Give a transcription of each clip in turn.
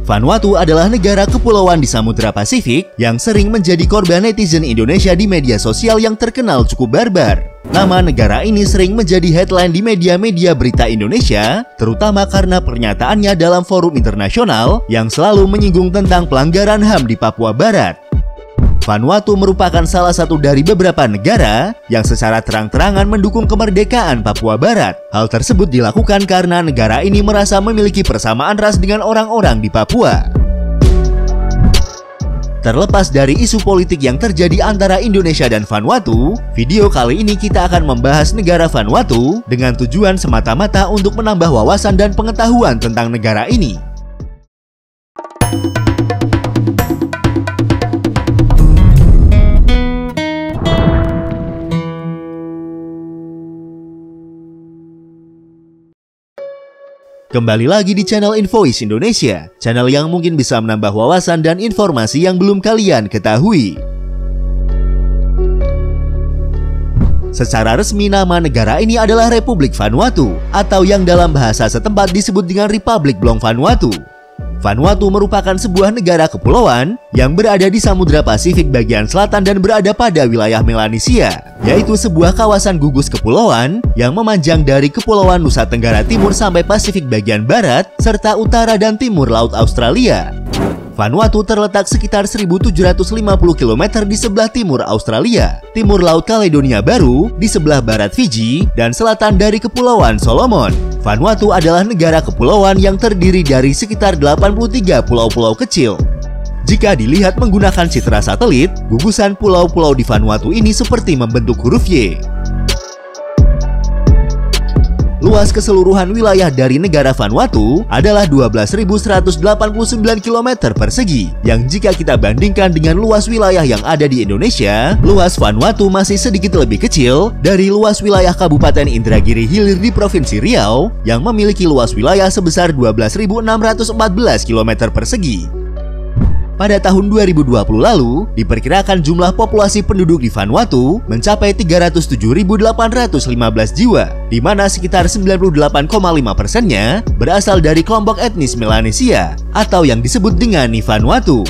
Vanuatu adalah negara kepulauan di Samudra Pasifik yang sering menjadi korban netizen Indonesia di media sosial yang terkenal cukup barbar. Nama negara ini sering menjadi headline di media-media berita Indonesia, terutama karena pernyataannya dalam forum internasional yang selalu menyinggung tentang pelanggaran HAM di Papua Barat. Vanuatu merupakan salah satu dari beberapa negara yang secara terang-terangan mendukung kemerdekaan Papua Barat. Hal tersebut dilakukan karena negara ini merasa memiliki persamaan ras dengan orang-orang di Papua. Terlepas dari isu politik yang terjadi antara Indonesia dan Vanuatu, video kali ini kita akan membahas negara Vanuatu dengan tujuan semata-mata untuk menambah wawasan dan pengetahuan tentang negara ini. Kembali lagi di channel Invoice Indonesia, channel yang mungkin bisa menambah wawasan dan informasi yang belum kalian ketahui. Secara resmi nama negara ini adalah Republik Vanuatu, atau yang dalam bahasa setempat disebut dengan Republik Blong Vanuatu. Vanuatu merupakan sebuah negara kepulauan yang berada di Samudra Pasifik bagian selatan dan berada pada wilayah Melanesia, yaitu sebuah kawasan gugus kepulauan yang memanjang dari Kepulauan Nusa Tenggara Timur sampai Pasifik bagian barat, serta utara dan timur Laut Australia. Vanuatu terletak sekitar 1.750 km di sebelah timur Australia, timur Laut Kaledonia Baru, di sebelah barat Fiji, dan selatan dari Kepulauan Solomon. Vanuatu adalah negara kepulauan yang terdiri dari sekitar 83 pulau-pulau kecil. Jika dilihat menggunakan citra satelit, gugusan pulau-pulau di Vanuatu ini seperti membentuk huruf Y. Luas keseluruhan wilayah dari negara Vanuatu adalah 12.189 km persegi, yang jika kita bandingkan dengan luas wilayah yang ada di Indonesia, luas Vanuatu masih sedikit lebih kecil dari luas wilayah Kabupaten Indragiri Hilir di Provinsi Riau yang memiliki luas wilayah sebesar 12.614 km persegi. Pada tahun 2020 lalu, diperkirakan jumlah populasi penduduk di Vanuatu mencapai 307.815 jiwa, di mana sekitar 98,5%-nya berasal dari kelompok etnis Melanesia, atau yang disebut dengan Ni-Vanuatu.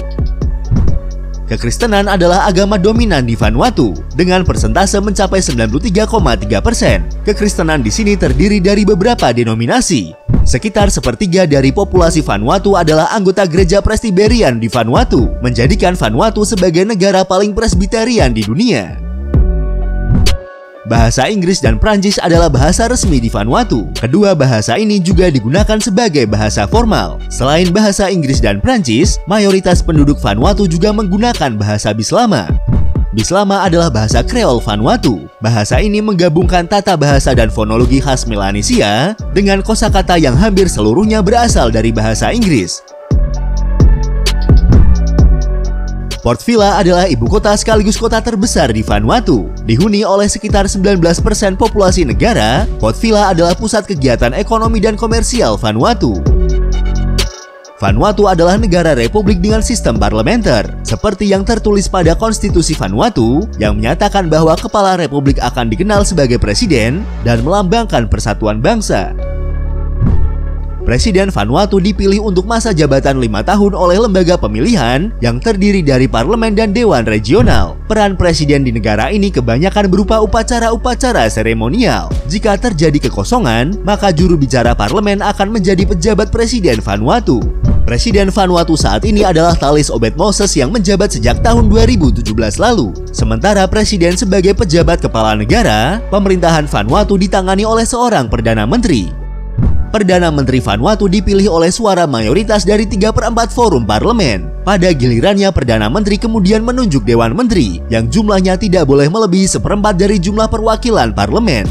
Kekristenan adalah agama dominan di Vanuatu, dengan persentase mencapai 93,3%. Kekristenan di sini terdiri dari beberapa denominasi. Sekitar sepertiga dari populasi Vanuatu adalah anggota gereja Presbyterian di Vanuatu, menjadikan Vanuatu sebagai negara paling presbyterian di dunia. Bahasa Inggris dan Prancis adalah bahasa resmi di Vanuatu. Kedua bahasa ini juga digunakan sebagai bahasa formal. Selain bahasa Inggris dan Prancis, mayoritas penduduk Vanuatu juga menggunakan bahasa Bislama. Bislama adalah bahasa Kreol Vanuatu. Bahasa ini menggabungkan tata bahasa dan fonologi khas Melanesia dengan kosakata yang hampir seluruhnya berasal dari bahasa Inggris. Port Vila adalah ibu kota sekaligus kota terbesar di Vanuatu. Dihuni oleh sekitar 19% populasi negara, Port Vila adalah pusat kegiatan ekonomi dan komersial Vanuatu. Vanuatu adalah negara republik dengan sistem parlementer, seperti yang tertulis pada konstitusi Vanuatu yang menyatakan bahwa kepala republik akan dikenal sebagai presiden dan melambangkan persatuan bangsa. Presiden Vanuatu dipilih untuk masa jabatan 5 tahun oleh lembaga pemilihan yang terdiri dari parlemen dan dewan regional. Peran presiden di negara ini kebanyakan berupa upacara-upacara seremonial. Jika terjadi kekosongan, maka juru bicara parlemen akan menjadi pejabat presiden Vanuatu. Presiden Vanuatu saat ini adalah Thalys Obed Moses yang menjabat sejak tahun 2017 lalu. Sementara presiden sebagai pejabat kepala negara, pemerintahan Vanuatu ditangani oleh seorang Perdana Menteri. Perdana Menteri Vanuatu dipilih oleh suara mayoritas dari 3/4 forum parlemen. Pada gilirannya, Perdana Menteri kemudian menunjuk Dewan Menteri, yang jumlahnya tidak boleh melebihi 1/4 dari jumlah perwakilan parlemen.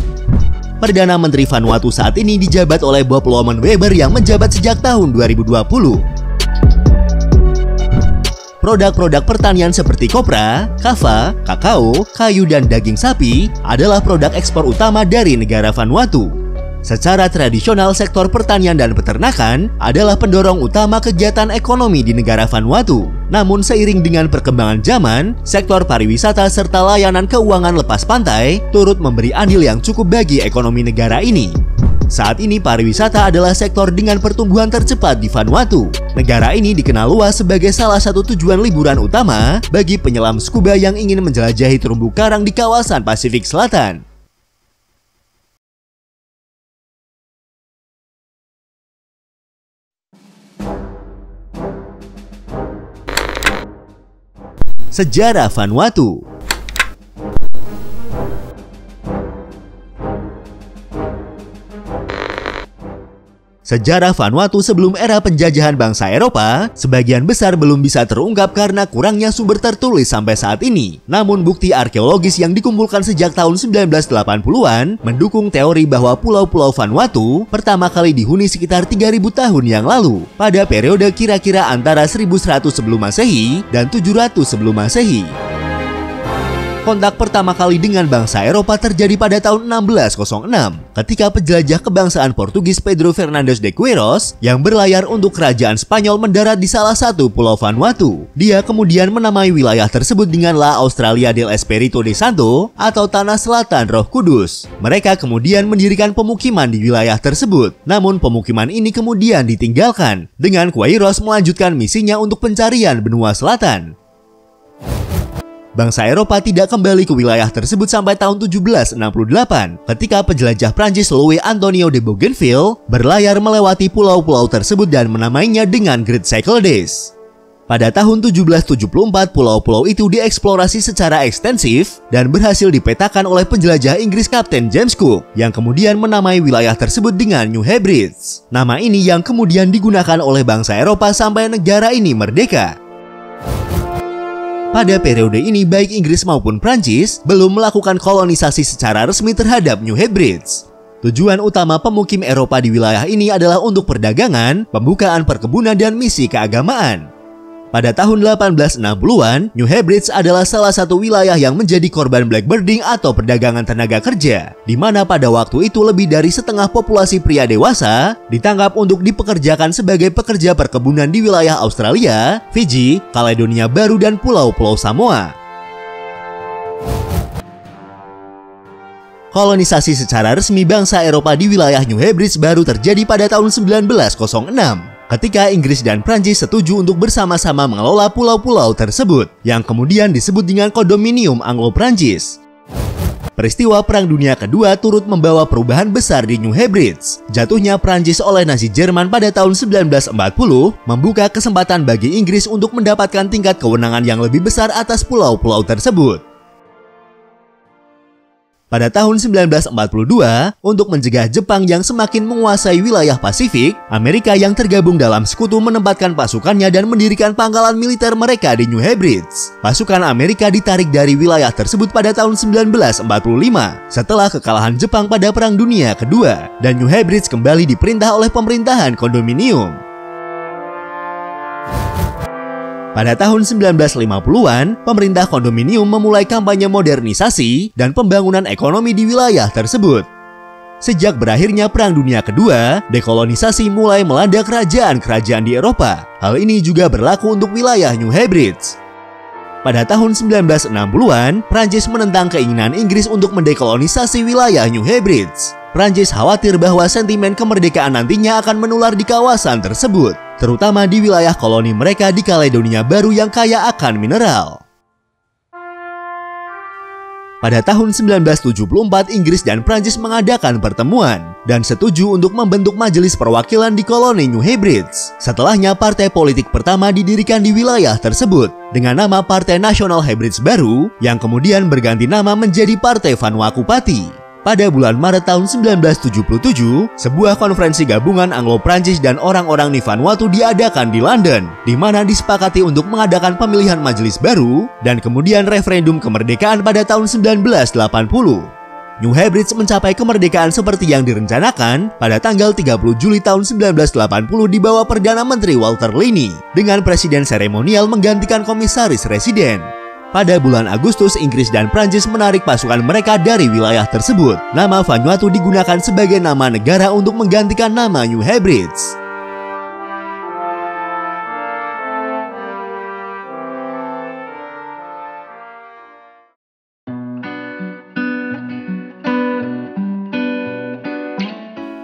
Perdana Menteri Vanuatu saat ini dijabat oleh Bob Loman Weber yang menjabat sejak tahun 2020. Produk-produk pertanian seperti kopra, kava, kakao, kayu, dan daging sapi adalah produk ekspor utama dari negara Vanuatu. Secara tradisional, sektor pertanian dan peternakan adalah pendorong utama kegiatan ekonomi di negara Vanuatu. Namun seiring dengan perkembangan zaman, sektor pariwisata serta layanan keuangan lepas pantai turut memberi andil yang cukup bagi ekonomi negara ini. Saat ini pariwisata adalah sektor dengan pertumbuhan tercepat di Vanuatu. Negara ini dikenal luas sebagai salah satu tujuan liburan utama bagi penyelam scuba yang ingin menjelajahi terumbu karang di kawasan Pasifik Selatan. Sejarah Vanuatu. Sejarah Vanuatu sebelum era penjajahan bangsa Eropa, sebagian besar belum bisa terungkap karena kurangnya sumber tertulis sampai saat ini. Namun bukti arkeologis yang dikumpulkan sejak tahun 1980-an mendukung teori bahwa pulau-pulau Vanuatu pertama kali dihuni sekitar 3000 tahun yang lalu, pada periode kira-kira antara 1100 sebelum Masehi dan 700 sebelum Masehi. Kontak pertama kali dengan bangsa Eropa terjadi pada tahun 1606 ketika penjelajah kebangsaan Portugis Pedro Fernandes de Queiroz yang berlayar untuk kerajaan Spanyol mendarat di salah satu pulau Vanuatu. Dia kemudian menamai wilayah tersebut dengan La Australia del Espírito Santo atau Tanah Selatan Roh Kudus. Mereka kemudian mendirikan pemukiman di wilayah tersebut. Namun pemukiman ini kemudian ditinggalkan dengan Queiroz melanjutkan misinya untuk pencarian benua selatan. Bangsa Eropa tidak kembali ke wilayah tersebut sampai tahun 1768 ketika penjelajah Prancis Louis Antonio de Bougainville berlayar melewati pulau-pulau tersebut dan menamainya dengan Great Cyclades. Pada tahun 1774 pulau-pulau itu dieksplorasi secara ekstensif dan berhasil dipetakan oleh penjelajah Inggris Kapten James Cook yang kemudian menamai wilayah tersebut dengan New Hebrides. Nama ini yang kemudian digunakan oleh bangsa Eropa sampai negara ini merdeka. Pada periode ini baik Inggris maupun Prancis belum melakukan kolonisasi secara resmi terhadap New Hebrides. Tujuan utama pemukim Eropa di wilayah ini adalah untuk perdagangan, pembukaan perkebunan dan misi keagamaan. Pada tahun 1860-an, New Hebrides adalah salah satu wilayah yang menjadi korban blackbirding atau perdagangan tenaga kerja, di mana pada waktu itu lebih dari setengah populasi pria dewasa ditangkap untuk dipekerjakan sebagai pekerja perkebunan di wilayah Australia, Fiji, Kaledonia Baru, dan Pulau-Pulau Samoa. Kolonisasi secara resmi bangsa Eropa di wilayah New Hebrides baru terjadi pada tahun 1906. Ketika Inggris dan Prancis setuju untuk bersama-sama mengelola pulau-pulau tersebut, yang kemudian disebut dengan Kondominium Anglo-Prancis. Peristiwa Perang Dunia Kedua turut membawa perubahan besar di New Hebrides. Jatuhnya Prancis oleh Nazi Jerman pada tahun 1940 membuka kesempatan bagi Inggris untuk mendapatkan tingkat kewenangan yang lebih besar atas pulau-pulau tersebut. Pada tahun 1942, untuk mencegah Jepang yang semakin menguasai wilayah Pasifik, Amerika yang tergabung dalam sekutu menempatkan pasukannya dan mendirikan pangkalan militer mereka di New Hebrides. Pasukan Amerika ditarik dari wilayah tersebut pada tahun 1945 setelah kekalahan Jepang pada Perang Dunia Kedua, dan New Hebrides kembali diperintah oleh pemerintahan kondominium. Pada tahun 1950-an, pemerintah kondominium memulai kampanye modernisasi dan pembangunan ekonomi di wilayah tersebut. Sejak berakhirnya Perang Dunia Kedua, dekolonisasi mulai melanda kerajaan-kerajaan di Eropa. Hal ini juga berlaku untuk wilayah New Hebrides. Pada tahun 1960-an, Prancis menentang keinginan Inggris untuk mendekolonisasi wilayah New Hebrides. Prancis khawatir bahwa sentimen kemerdekaan nantinya akan menular di kawasan tersebut, terutama di wilayah koloni mereka di Kaledonia Baru yang kaya akan mineral. Pada tahun 1974, Inggris dan Prancis mengadakan pertemuan dan setuju untuk membentuk majelis perwakilan di koloni New Hebrides. Setelahnya, partai politik pertama didirikan di wilayah tersebut dengan nama Partai Nasional Hebrides Baru yang kemudian berganti nama menjadi Partai Vanuatu Pati. Pada bulan Maret tahun 1977, sebuah konferensi gabungan Anglo-Prancis dan orang-orang di Vanuatu diadakan di London, di mana disepakati untuk mengadakan pemilihan majelis baru dan kemudian referendum kemerdekaan pada tahun 1980. New Hebrides mencapai kemerdekaan seperti yang direncanakan pada tanggal 30 Juli tahun 1980 di bawah Perdana Menteri Walter Linney, dengan presiden seremonial menggantikan komisaris residen. Pada bulan Agustus, Inggris dan Prancis menarik pasukan mereka dari wilayah tersebut. Nama Vanuatu digunakan sebagai nama negara untuk menggantikan nama New Hebrides.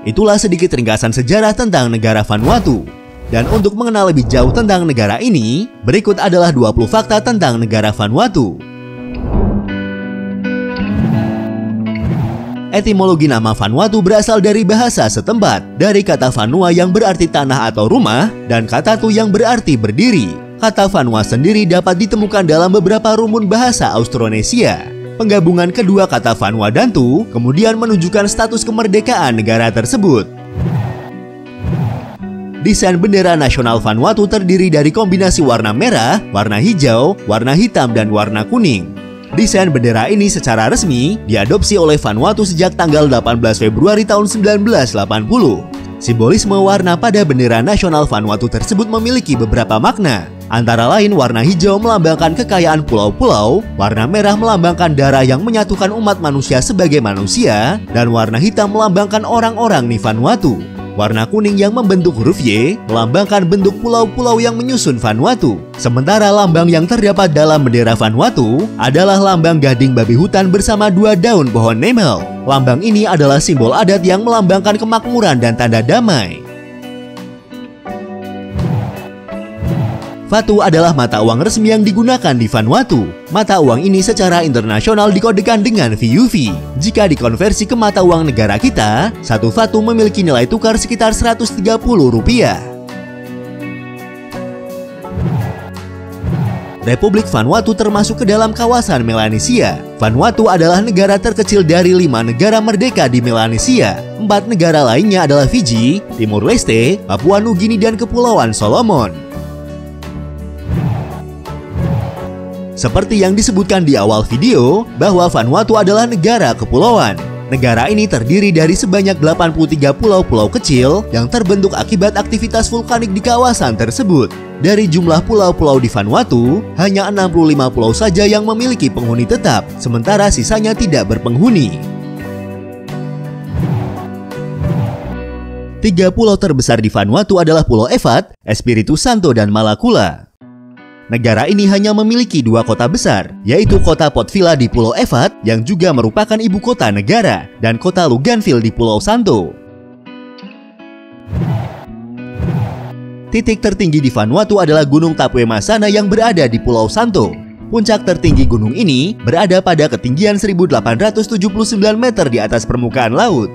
Itulah sedikit ringkasan sejarah tentang negara Vanuatu. Dan untuk mengenal lebih jauh tentang negara ini, berikut adalah 20 fakta tentang negara Vanuatu. Etimologi nama Vanuatu berasal dari bahasa setempat, dari kata Vanua yang berarti tanah atau rumah, dan kata tu yang berarti berdiri. Kata Vanua sendiri dapat ditemukan dalam beberapa rumun bahasa Austronesia. Penggabungan kedua kata Vanua dan Tu kemudian menunjukkan status kemerdekaan negara tersebut. Desain bendera nasional Vanuatu terdiri dari kombinasi warna merah, warna hijau, warna hitam, dan warna kuning. Desain bendera ini secara resmi diadopsi oleh Vanuatu sejak tanggal 18 Februari tahun 1980. Simbolisme warna pada bendera nasional Vanuatu tersebut memiliki beberapa makna. Antara lain warna hijau melambangkan kekayaan pulau-pulau, warna merah melambangkan darah yang menyatukan umat manusia sebagai manusia, dan warna hitam melambangkan orang-orang di Vanuatu. Warna kuning yang membentuk huruf Y melambangkan bentuk pulau-pulau yang menyusun Vanuatu. Sementara lambang yang terdapat dalam bendera Vanuatu adalah lambang gading babi hutan bersama 2 daun pohon nemel. Lambang ini adalah simbol adat yang melambangkan kemakmuran dan tanda damai. Vatu adalah mata uang resmi yang digunakan di Vanuatu. Mata uang ini secara internasional dikodekan dengan VUV. Jika dikonversi ke mata uang negara kita, satu Vatu memiliki nilai tukar sekitar Rp130. Republik Vanuatu termasuk ke dalam kawasan Melanesia. Vanuatu adalah negara terkecil dari 5 negara merdeka di Melanesia. 4 negara lainnya adalah Fiji, Timur Leste, Papua Nugini, dan Kepulauan Solomon. Seperti yang disebutkan di awal video, bahwa Vanuatu adalah negara kepulauan. Negara ini terdiri dari sebanyak 83 pulau-pulau kecil yang terbentuk akibat aktivitas vulkanik di kawasan tersebut. Dari jumlah pulau-pulau di Vanuatu, hanya 65 pulau saja yang memiliki penghuni tetap, sementara sisanya tidak berpenghuni. 3 pulau terbesar di Vanuatu adalah Pulau Evat, Espiritu Santo, dan Malakula. Negara ini hanya memiliki 2 kota besar, yaitu kota Port Vila di Pulau Evat yang juga merupakan ibu kota negara, dan kota Luganville di Pulau Santo. Titik tertinggi di Vanuatu adalah Gunung Tapue Masana yang berada di Pulau Santo. Puncak tertinggi gunung ini berada pada ketinggian 1879 meter di atas permukaan laut.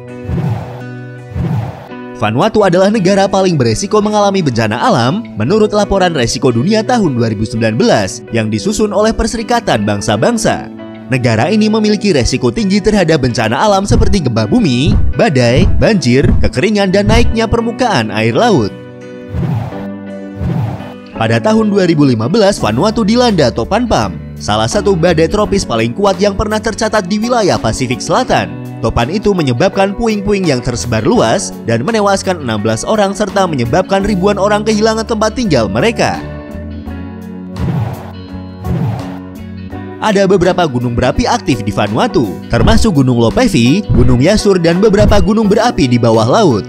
Vanuatu adalah negara paling beresiko mengalami bencana alam menurut laporan resiko dunia tahun 2019 yang disusun oleh Perserikatan Bangsa-Bangsa. Negara ini memiliki resiko tinggi terhadap bencana alam seperti gempa bumi, badai, banjir, kekeringan, dan naiknya permukaan air laut. Pada tahun 2015, Vanuatu dilanda topan Pam, salah satu badai tropis paling kuat yang pernah tercatat di wilayah Pasifik Selatan. Topan itu menyebabkan puing-puing yang tersebar luas dan menewaskan 16 orang serta menyebabkan ribuan orang kehilangan tempat tinggal mereka. Ada beberapa gunung berapi aktif di Vanuatu, termasuk Gunung Lopevi, Gunung Yasur, dan beberapa gunung berapi di bawah laut.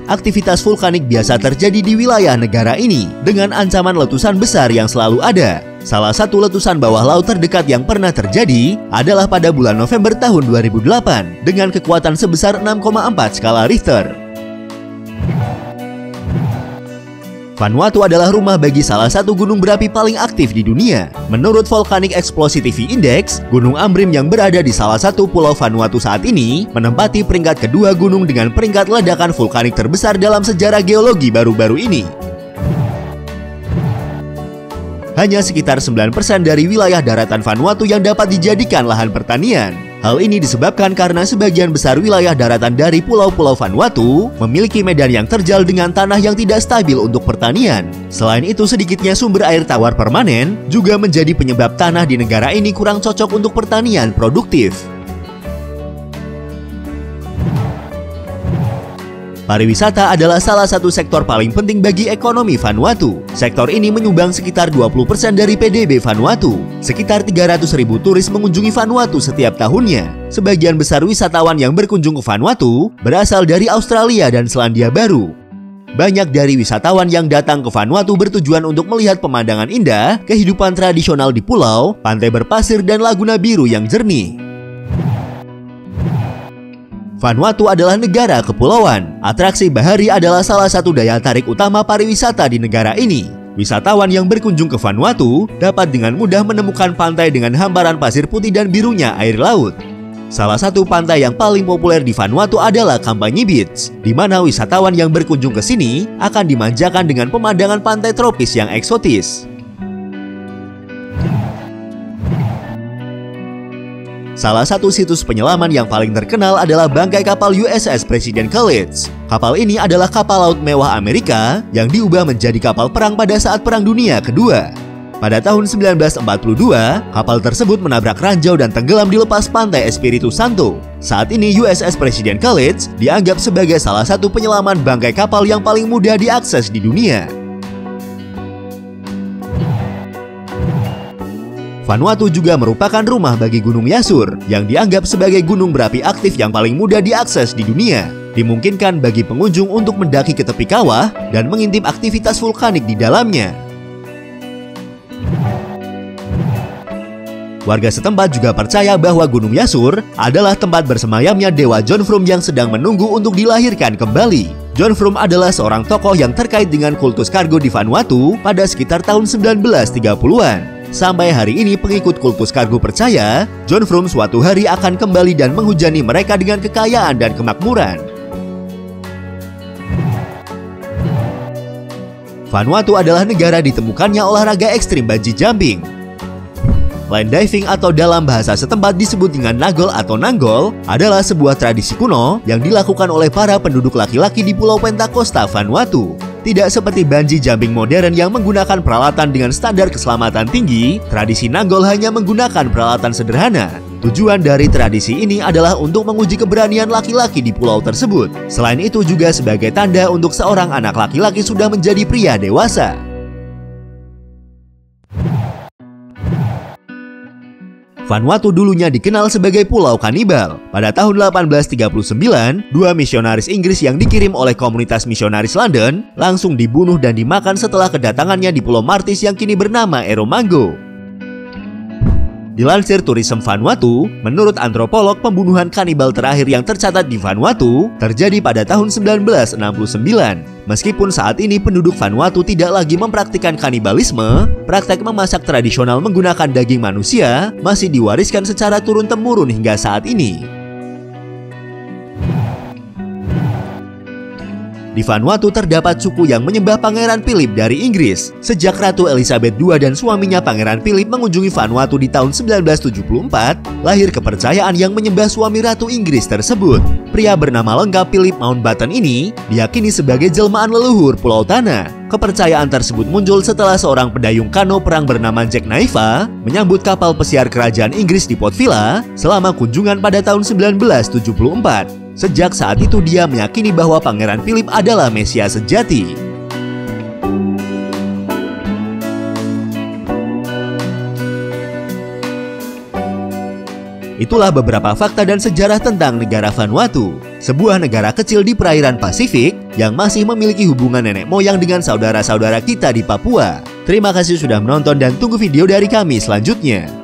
Aktivitas vulkanik biasa terjadi di wilayah negara ini dengan ancaman letusan besar yang selalu ada. Salah satu letusan bawah laut terdekat yang pernah terjadi adalah pada bulan November tahun 2008 dengan kekuatan sebesar 6,4 skala Richter. Vanuatu adalah rumah bagi salah satu gunung berapi paling aktif di dunia. Menurut Volcanic Explosivity Index, Gunung Amrim yang berada di salah satu pulau Vanuatu saat ini menempati peringkat kedua gunung dengan peringkat ledakan vulkanik terbesar dalam sejarah geologi baru-baru ini. Hanya sekitar 9% dari wilayah daratan Vanuatu yang dapat dijadikan lahan pertanian. Hal ini disebabkan karena sebagian besar wilayah daratan dari pulau-pulau Vanuatu memiliki medan yang terjal dengan tanah yang tidak stabil untuk pertanian. Selain itu, sedikitnya sumber air tawar permanen juga menjadi penyebab tanah di negara ini kurang cocok untuk pertanian produktif. Pariwisata adalah salah satu sektor paling penting bagi ekonomi Vanuatu. Sektor ini menyumbang sekitar 20% dari PDB Vanuatu. Sekitar 300.000 turis mengunjungi Vanuatu setiap tahunnya. Sebagian besar wisatawan yang berkunjung ke Vanuatu berasal dari Australia dan Selandia Baru. Banyak dari wisatawan yang datang ke Vanuatu bertujuan untuk melihat pemandangan indah, kehidupan tradisional di pulau, pantai berpasir, dan laguna biru yang jernih. Vanuatu adalah negara kepulauan. Atraksi bahari adalah salah satu daya tarik utama pariwisata di negara ini. Wisatawan yang berkunjung ke Vanuatu dapat dengan mudah menemukan pantai dengan hamparan pasir putih dan birunya air laut. Salah satu pantai yang paling populer di Vanuatu adalah Kampanye Beach, di mana wisatawan yang berkunjung ke sini akan dimanjakan dengan pemandangan pantai tropis yang eksotis. Salah satu situs penyelaman yang paling terkenal adalah bangkai kapal USS President College. Kapal ini adalah kapal laut mewah Amerika yang diubah menjadi kapal perang pada saat Perang Dunia Kedua. Pada tahun 1942, kapal tersebut menabrak ranjau dan tenggelam di lepas pantai Espiritu Santo. Saat ini USS President College dianggap sebagai salah satu penyelaman bangkai kapal yang paling mudah diakses di dunia. Vanuatu juga merupakan rumah bagi Gunung Yasur, yang dianggap sebagai gunung berapi aktif yang paling mudah diakses di dunia. Dimungkinkan bagi pengunjung untuk mendaki ke tepi kawah dan mengintip aktivitas vulkanik di dalamnya. Warga setempat juga percaya bahwa Gunung Yasur adalah tempat bersemayamnya Dewa John Frum yang sedang menunggu untuk dilahirkan kembali. John Frum adalah seorang tokoh yang terkait dengan kultus kargo di Vanuatu pada sekitar tahun 1930-an. Sampai hari ini pengikut kultus kargo percaya John Frum suatu hari akan kembali dan menghujani mereka dengan kekayaan dan kemakmuran. Vanuatu adalah negara ditemukannya olahraga ekstrim bungee jumping. Land diving atau dalam bahasa setempat disebut dengan nagol atau nanggol adalah sebuah tradisi kuno yang dilakukan oleh para penduduk laki-laki di Pulau Pentacosta, Vanuatu. Tidak seperti bungee jumping modern yang menggunakan peralatan dengan standar keselamatan tinggi, tradisi nanggol hanya menggunakan peralatan sederhana. Tujuan dari tradisi ini adalah untuk menguji keberanian laki-laki di pulau tersebut. Selain itu juga sebagai tanda untuk seorang anak laki-laki sudah menjadi pria dewasa. Vanuatu dulunya dikenal sebagai Pulau Kanibal. Pada tahun 1839, dua misionaris Inggris yang dikirim oleh komunitas misionaris London langsung dibunuh dan dimakan setelah kedatangannya di Pulau Martis yang kini bernama Eromango. Dilansir Tourism Vanuatu, menurut antropolog, pembunuhan kanibal terakhir yang tercatat di Vanuatu terjadi pada tahun 1969. Meskipun saat ini penduduk Vanuatu tidak lagi mempraktikkan kanibalisme, praktek memasak tradisional menggunakan daging manusia masih diwariskan secara turun-temurun hingga saat ini. Di Vanuatu terdapat suku yang menyembah Pangeran Philip dari Inggris. Sejak Ratu Elizabeth II dan suaminya Pangeran Philip mengunjungi Vanuatu di tahun 1974, lahir kepercayaan yang menyembah suami Ratu Inggris tersebut. Pria bernama lengkap Philip Mountbatten ini diyakini sebagai jelmaan leluhur Pulau Tanah. Kepercayaan tersebut muncul setelah seorang pedayung kano perang bernama Jack Naiva menyambut kapal pesiar kerajaan Inggris di Port Vila selama kunjungan pada tahun 1974. Sejak saat itu dia meyakini bahwa Pangeran Philip adalah Mesias sejati. Itulah beberapa fakta dan sejarah tentang negara Vanuatu, sebuah negara kecil di perairan Pasifik yang masih memiliki hubungan nenek moyang dengan saudara-saudara kita di Papua. Terima kasih sudah menonton dan tunggu video dari kami selanjutnya.